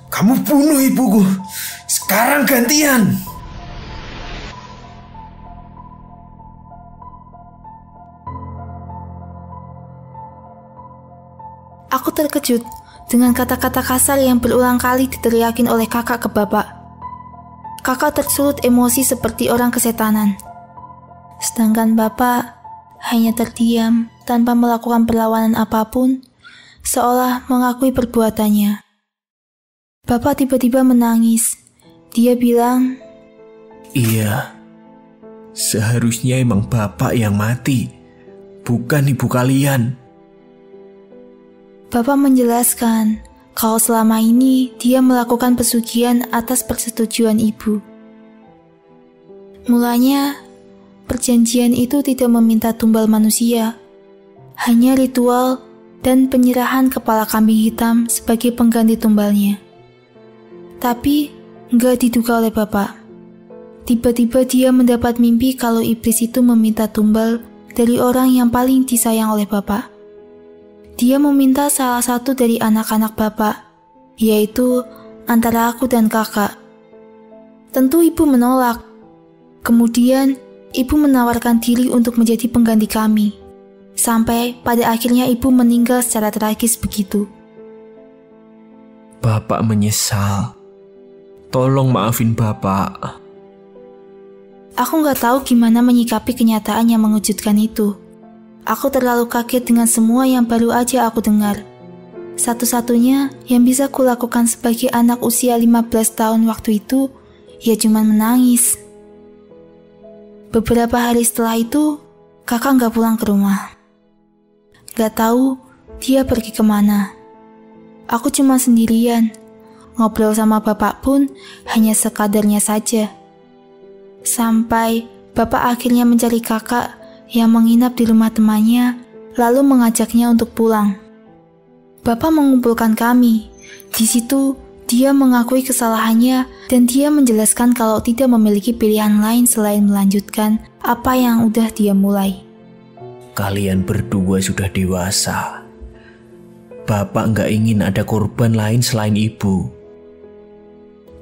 Kamu bunuh ibuku. Sekarang gantian. Aku terkejut dengan kata-kata kasar yang berulang kali diteriakin oleh kakak ke bapak. Kakak tersulut emosi seperti orang kesetanan. Sedangkan bapak hanya terdiam tanpa melakukan perlawanan apapun, seolah mengakui perbuatannya. Bapak tiba-tiba menangis. Dia bilang, "Iya, seharusnya emang bapak yang mati, bukan ibu kalian." Bapak menjelaskan kalau selama ini dia melakukan pesugihan atas persetujuan ibu. Mulanya, perjanjian itu tidak meminta tumbal manusia, hanya ritual dan penyerahan kepala kambing hitam sebagai pengganti tumbalnya. Tapi, nggak diduga oleh bapak. Tiba-tiba dia mendapat mimpi kalau iblis itu meminta tumbal dari orang yang paling disayang oleh bapak. Dia meminta salah satu dari anak-anak bapak, yaitu antara aku dan kakak. Tentu ibu menolak. Kemudian, ibu menawarkan diri untuk menjadi pengganti kami. Sampai pada akhirnya ibu meninggal secara tragis begitu. Bapak menyesal. Tolong maafin bapak. Aku nggak tahu gimana menyikapi kenyataan yang mengejutkan itu. Aku terlalu kaget dengan semua yang baru aja aku dengar. Satu-satunya yang bisa kulakukan sebagai anak usia 15 tahun waktu itu, ya cuma menangis. Beberapa hari setelah itu, kakak nggak pulang ke rumah. Gak tahu dia pergi kemana. Aku cuma sendirian. Ngobrol sama bapak pun hanya sekadarnya saja. Sampai bapak akhirnya mencari kakak yang menginap di rumah temannya, lalu mengajaknya untuk pulang. Bapak mengumpulkan kami. Di situ, dia mengakui kesalahannya dan dia menjelaskan kalau tidak memiliki pilihan lain selain melanjutkan apa yang udah dia mulai. Kalian berdua sudah dewasa. Bapak nggak ingin ada korban lain selain ibu.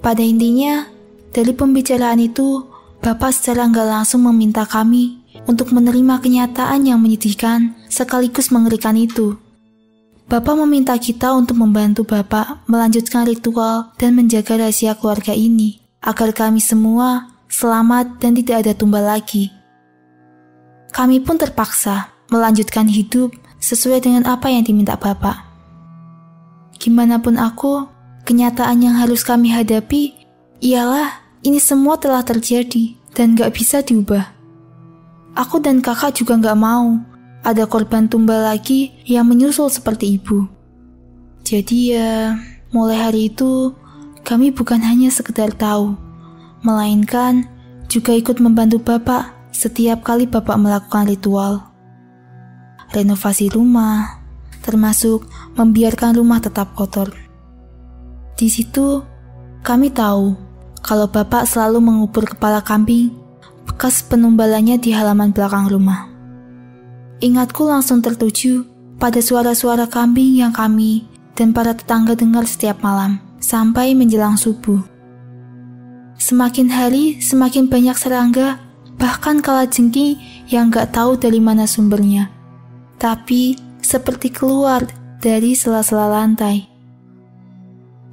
Pada intinya, dari pembicaraan itu, bapak secara nggak langsung meminta kami untuk menerima kenyataan yang menyedihkan sekaligus mengerikan itu. Bapak meminta kita untuk membantu bapak melanjutkan ritual dan menjaga rahasia keluarga ini, agar kami semua selamat dan tidak ada tumbal lagi. Kami pun terpaksa melanjutkan hidup sesuai dengan apa yang diminta bapak. Gimanapun aku, kenyataan yang harus kami hadapi ialah ini semua telah terjadi dan gak bisa diubah. Aku dan kakak juga gak mau ada korban tumbal lagi yang menyusul seperti ibu. Jadi ya, mulai hari itu kami bukan hanya sekedar tahu, melainkan juga ikut membantu bapak setiap kali bapak melakukan ritual. Renovasi rumah, termasuk membiarkan rumah tetap kotor. Di situ, kami tahu kalau bapak selalu mengubur kepala kambing bekas penumbalannya di halaman belakang rumah. Ingatku langsung tertuju pada suara-suara kambing yang kami dan para tetangga dengar setiap malam, sampai menjelang subuh. Semakin hari, semakin banyak serangga, bahkan kalajengking yang gak tahu dari mana sumbernya. Tapi, seperti keluar dari sela-sela lantai.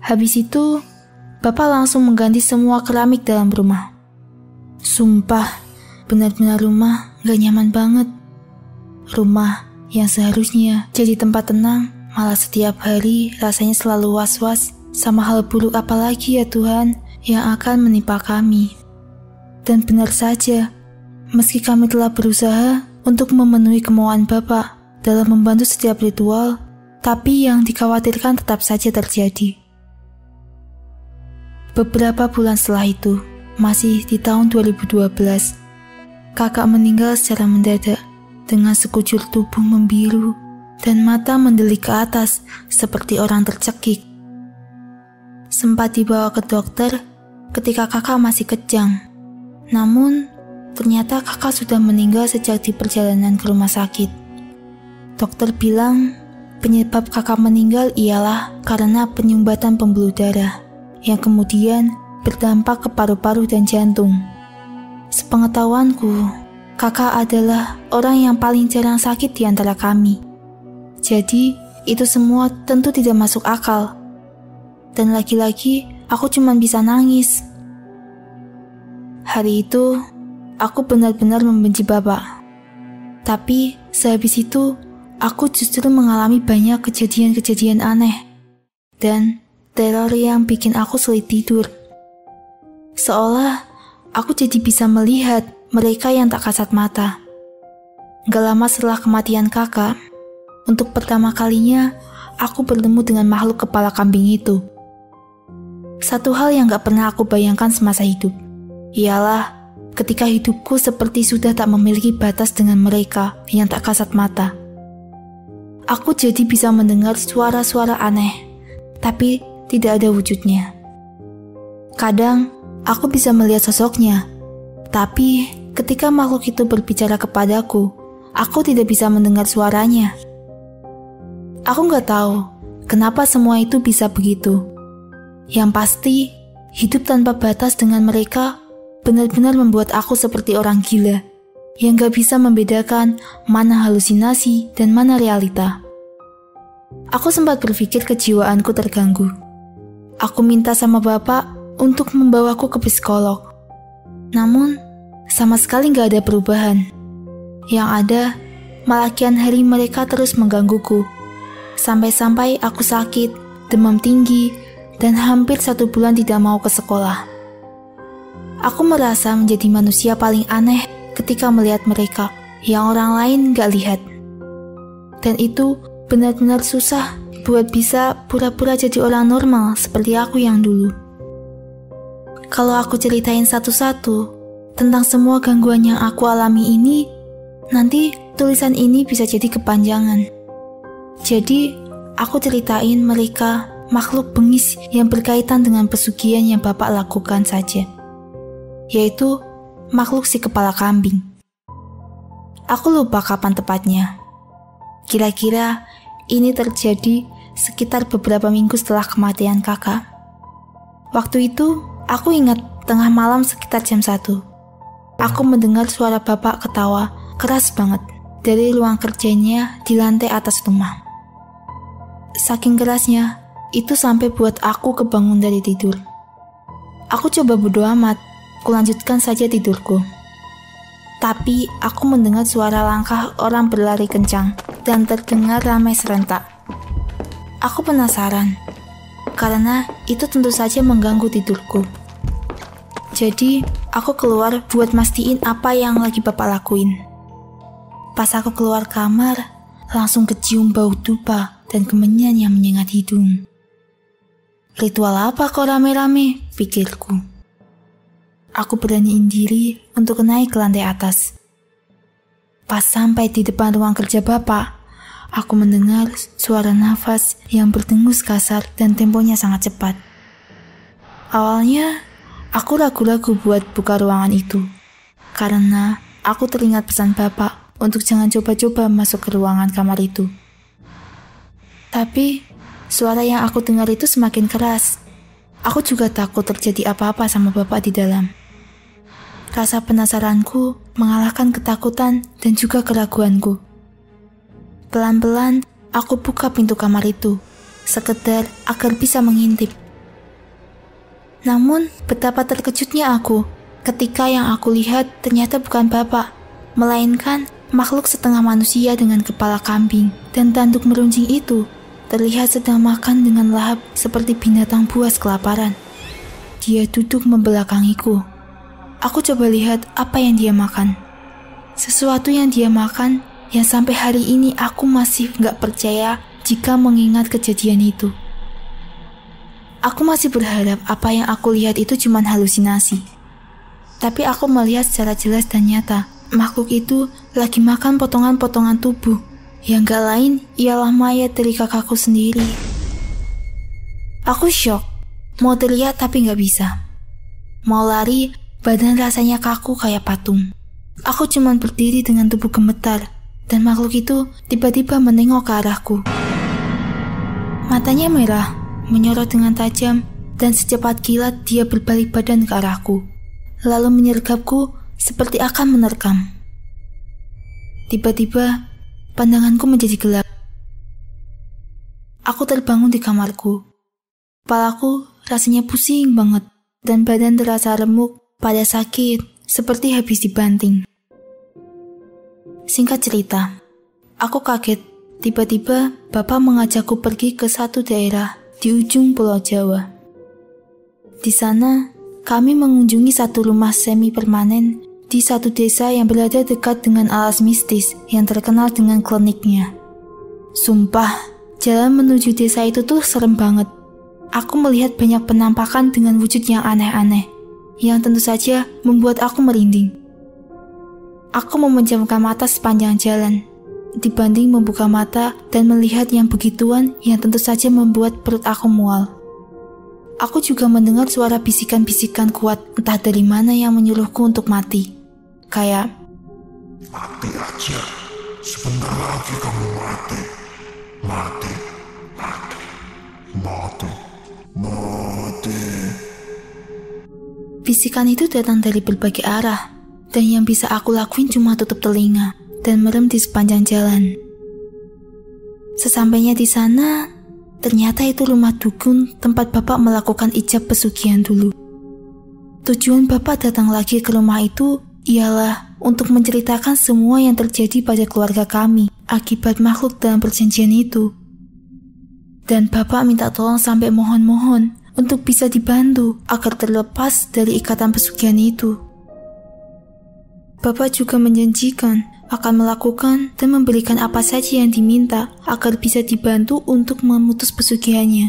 Habis itu, bapak langsung mengganti semua keramik dalam rumah. Sumpah, benar-benar rumah gak nyaman banget. Rumah yang seharusnya jadi tempat tenang, malah setiap hari rasanya selalu was-was sama hal buruk apalagi ya Tuhan yang akan menimpa kami. Dan benar saja, meski kami telah berusaha untuk memenuhi kemauan Bapak dalam membantu setiap ritual, tapi yang dikhawatirkan tetap saja terjadi. Beberapa bulan setelah itu, masih di tahun 2012, kakak meninggal secara mendadak dengan sekujur tubuh membiru dan mata mendelik ke atas seperti orang tercekik. Sempat dibawa ke dokter ketika kakak masih kejang. Namun, ternyata kakak sudah meninggal sejak di perjalanan ke rumah sakit. Dokter bilang penyebab kakak meninggal ialah karena penyumbatan pembuluh darah yang kemudian berdampak ke paru-paru dan jantung. Sepengetahuanku, kakak adalah orang yang paling jarang sakit di antara kami. Jadi, itu semua tentu tidak masuk akal. Dan lagi-lagi, aku cuma bisa nangis. Hari itu, aku benar-benar membenci Bapak. Tapi, sehabis itu, aku justru mengalami banyak kejadian-kejadian aneh. Dan teror yang bikin aku sulit tidur. Seolah aku jadi bisa melihat mereka yang tak kasat mata. Gak lama setelah kematian kakak, untuk pertama kalinya aku bertemu dengan makhluk kepala kambing itu. Satu hal yang gak pernah aku bayangkan semasa hidup, ialah ketika hidupku seperti sudah tak memiliki batas dengan mereka yang tak kasat mata. Aku jadi bisa mendengar suara-suara aneh, tapi tidak ada wujudnya. Kadang, aku bisa melihat sosoknya, tapi ketika makhluk itu berbicara kepadaku, aku tidak bisa mendengar suaranya. Aku nggak tahu kenapa semua itu bisa begitu. Yang pasti, hidup tanpa batas dengan mereka benar-benar membuat aku seperti orang gila yang nggak bisa membedakan mana halusinasi dan mana realita. Aku sempat berpikir kejiwaanku terganggu. Aku minta sama Bapak untuk membawaku ke psikolog. Namun, sama sekali nggak ada perubahan. Yang ada, malah kian hari mereka terus menggangguku. Sampai-sampai aku sakit, demam tinggi, dan hampir 1 bulan tidak mau ke sekolah. Aku merasa menjadi manusia paling aneh ketika melihat mereka yang orang lain nggak lihat. Dan itu benar-benar susah buat bisa pura-pura jadi orang normal seperti aku yang dulu. Kalau aku ceritain satu-satu tentang semua gangguan yang aku alami ini, nanti tulisan ini bisa jadi kepanjangan. Jadi, aku ceritain mereka makhluk bengis yang berkaitan dengan pesugihan yang Bapak lakukan saja, yaitu makhluk si kepala kambing. Aku lupa kapan tepatnya. Kira-kira ini terjadi sekitar beberapa minggu setelah kematian kakak. Waktu itu, aku ingat tengah malam sekitar jam 1. Aku mendengar suara Bapak ketawa keras banget dari ruang kerjanya di lantai atas rumah. Saking kerasnya, itu sampai buat aku kebangun dari tidur. Aku coba bodo amat, kulanjutkan saja tidurku. Tapi aku mendengar suara langkah orang berlari kencang dan terdengar ramai serentak. Aku penasaran, karena itu tentu saja mengganggu tidurku. Jadi, aku keluar buat mastiin apa yang lagi Bapak lakuin. Pas aku keluar kamar, langsung kecium bau dupa dan kemenyan yang menyengat hidung. Ritual apa kok rame-rame, pikirku. Aku beraniin diri untuk naik ke lantai atas. Pas sampai di depan ruang kerja Bapak, aku mendengar suara nafas yang berdengus kasar dan temponya sangat cepat. Awalnya, aku ragu-ragu buat buka ruangan itu, karena aku teringat pesan Bapak untuk jangan coba-coba masuk ke ruangan kamar itu. Tapi, suara yang aku dengar itu semakin keras. Aku juga takut terjadi apa-apa sama Bapak di dalam. Rasa penasaranku mengalahkan ketakutan dan juga keraguanku. Pelan-pelan, aku buka pintu kamar itu, sekedar agar bisa mengintip. Namun, betapa terkejutnya aku ketika yang aku lihat ternyata bukan Bapak, melainkan makhluk setengah manusia dengan kepala kambing dan tanduk meruncing itu terlihat sedang makan dengan lahap seperti binatang buas kelaparan. Dia duduk membelakangiku. Aku coba lihat apa yang dia makan. Sesuatu yang dia makan yang sampai hari ini aku masih gak percaya jika mengingat kejadian itu. Aku masih berharap apa yang aku lihat itu cuma halusinasi. Tapi aku melihat secara jelas dan nyata, makhluk itu lagi makan potongan-potongan tubuh yang gak lain ialah mayat dari kakakku sendiri. Aku syok, mau teriak tapi gak bisa. Mau lari, badan rasanya kaku kayak patung. Aku cuma berdiri dengan tubuh gemetar, dan makhluk itu tiba-tiba menengok ke arahku. Matanya merah, menyorot dengan tajam, dan secepat kilat dia berbalik badan ke arahku, lalu menyergapku seperti akan menerkam. Tiba-tiba, pandanganku menjadi gelap. Aku terbangun di kamarku. Kepalaku rasanya pusing banget, dan badan terasa remuk, pada sakit, seperti habis dibanting. Singkat cerita, aku kaget. Tiba-tiba, Bapak mengajakku pergi ke satu daerah di ujung Pulau Jawa. Di sana, kami mengunjungi satu rumah semi permanen di satu desa yang berada dekat dengan alas mistis yang terkenal dengan kliniknya. Sumpah, jalan menuju desa itu tuh serem banget. Aku melihat banyak penampakan dengan wujud yang aneh-aneh, yang tentu saja membuat aku merinding. Aku memejamkan mata sepanjang jalan, dibanding membuka mata dan melihat yang begituan yang tentu saja membuat perut aku mual. Aku juga mendengar suara bisikan-bisikan kuat entah dari mana yang menyuruhku untuk mati. Kayak, mati aja, sebentar lagi kamu mati. Mati, mati, mati, mati. Bisikan itu datang dari berbagai arah, dan yang bisa aku lakuin cuma tutup telinga dan merem di sepanjang jalan. Sesampainya di sana, ternyata itu rumah dukun tempat Bapak melakukan ijab pesugihan dulu. Tujuan Bapak datang lagi ke rumah itu ialah untuk menceritakan semua yang terjadi pada keluarga kami akibat makhluk dalam perjanjian itu. Dan Bapak minta tolong sampai mohon-mohon untuk bisa dibantu agar terlepas dari ikatan pesugihan itu. Bapak juga menjanjikan akan melakukan dan memberikan apa saja yang diminta agar bisa dibantu untuk memutus pesugihannya.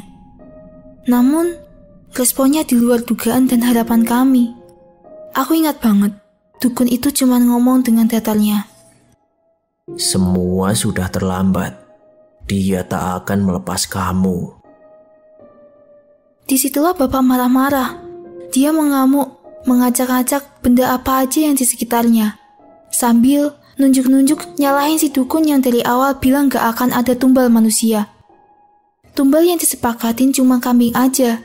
Namun, responnya di luar dugaan dan harapan kami. Aku ingat banget, dukun itu cuma ngomong dengan datarnya. Semua sudah terlambat. Dia tak akan melepas kamu. Disitulah Bapak marah-marah. Dia mengamuk, mengacak-acak benda apa aja yang di sekitarnya, sambil nunjuk-nunjuk nyalahin si dukun yang dari awal bilang gak akan ada tumbal manusia. Tumbal yang disepakatin cuma kambing aja,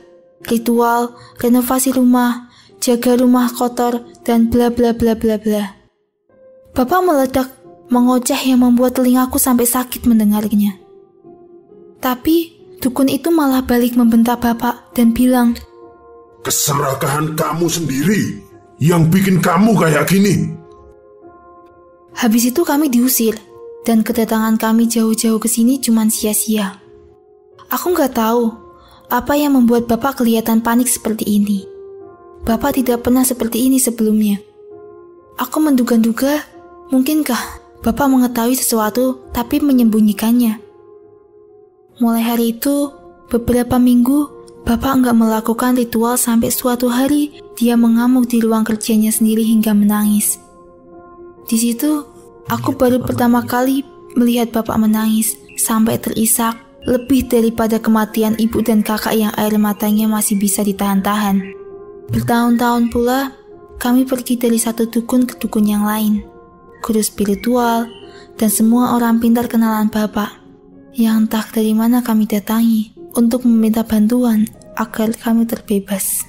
ritual, renovasi rumah, jaga rumah kotor, dan bla bla bla bla bla. Bapak meledak, mengoceh yang membuat telingaku sampai sakit mendengarnya. Tapi dukun itu malah balik membentak Bapak dan bilang, keserakahan kamu sendiri yang bikin kamu kayak gini. Habis itu kami diusir, dan kedatangan kami jauh-jauh ke sini cuma sia-sia. Aku nggak tahu apa yang membuat Bapak kelihatan panik seperti ini. Bapak tidak pernah seperti ini sebelumnya. Aku menduga-duga, mungkinkah Bapak mengetahui sesuatu tapi menyembunyikannya. Mulai hari itu, beberapa minggu, Bapak nggak melakukan ritual sampai suatu hari dia mengamuk di ruang kerjanya sendiri hingga menangis. Di situ, aku baru pertama kali melihat Bapak menangis sampai terisak lebih daripada kematian ibu dan kakak yang air matanya masih bisa ditahan-tahan. Bertahun-tahun pula, kami pergi dari satu dukun ke dukun yang lain, guru spiritual, dan semua orang pintar kenalan Bapak, yang entah dari mana kami datangi untuk meminta bantuan agar kami terbebas.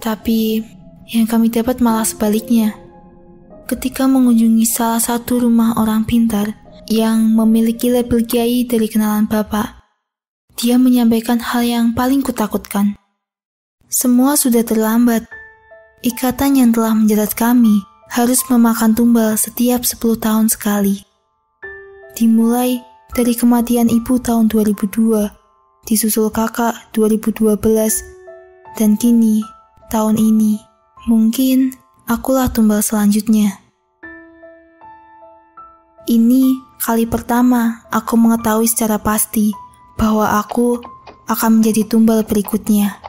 Tapi, yang kami dapat malah sebaliknya. Ketika mengunjungi salah satu rumah orang pintar yang memiliki label kiai dari kenalan Bapak, dia menyampaikan hal yang paling kutakutkan. Semua sudah terlambat. Ikatan yang telah menjerat kami harus memakan tumbal setiap 10 tahun sekali. Dimulai dari kematian ibu tahun 2002, disusul kakak 2012, dan kini, tahun ini, mungkin akulah tumbal selanjutnya. Ini kali pertama aku mengetahui secara pasti bahwa aku akan menjadi tumbal berikutnya.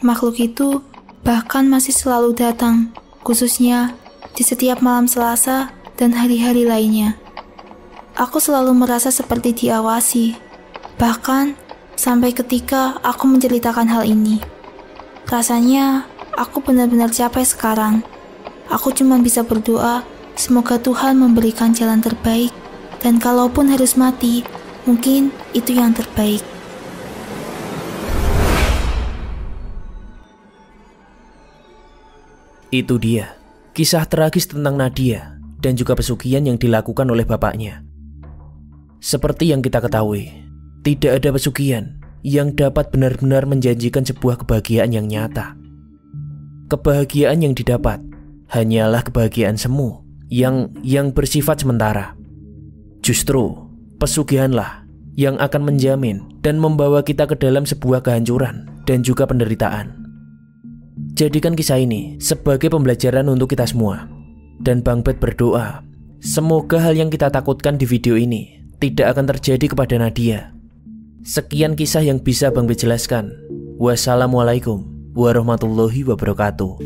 Makhluk itu bahkan masih selalu datang, khususnya di setiap malam Selasa dan hari-hari lainnya. Aku selalu merasa seperti diawasi, bahkan sampai ketika aku menceritakan hal ini. Rasanya aku benar-benar capek sekarang. Aku cuma bisa berdoa, semoga Tuhan memberikan jalan terbaik, dan kalaupun harus mati, Mungkin itu yang terbaik. Itu dia, kisah tragis tentang Nadia dan juga pesugihan yang dilakukan oleh bapaknya. Seperti yang kita ketahui, tidak ada pesugihan yang dapat benar-benar menjanjikan sebuah kebahagiaan yang nyata. Kebahagiaan yang didapat hanyalah kebahagiaan semu yang bersifat sementara. Justru, pesugihanlah yang akan menjamin dan membawa kita ke dalam sebuah kehancuran dan juga penderitaan. Jadikan kisah ini sebagai pembelajaran untuk kita semua. Dan Bang Bet berdoa, semoga hal yang kita takutkan di video ini tidak akan terjadi kepada Nadia. Sekian kisah yang bisa Bang Bet jelaskan. Wassalamualaikum warahmatullahi wabarakatuh.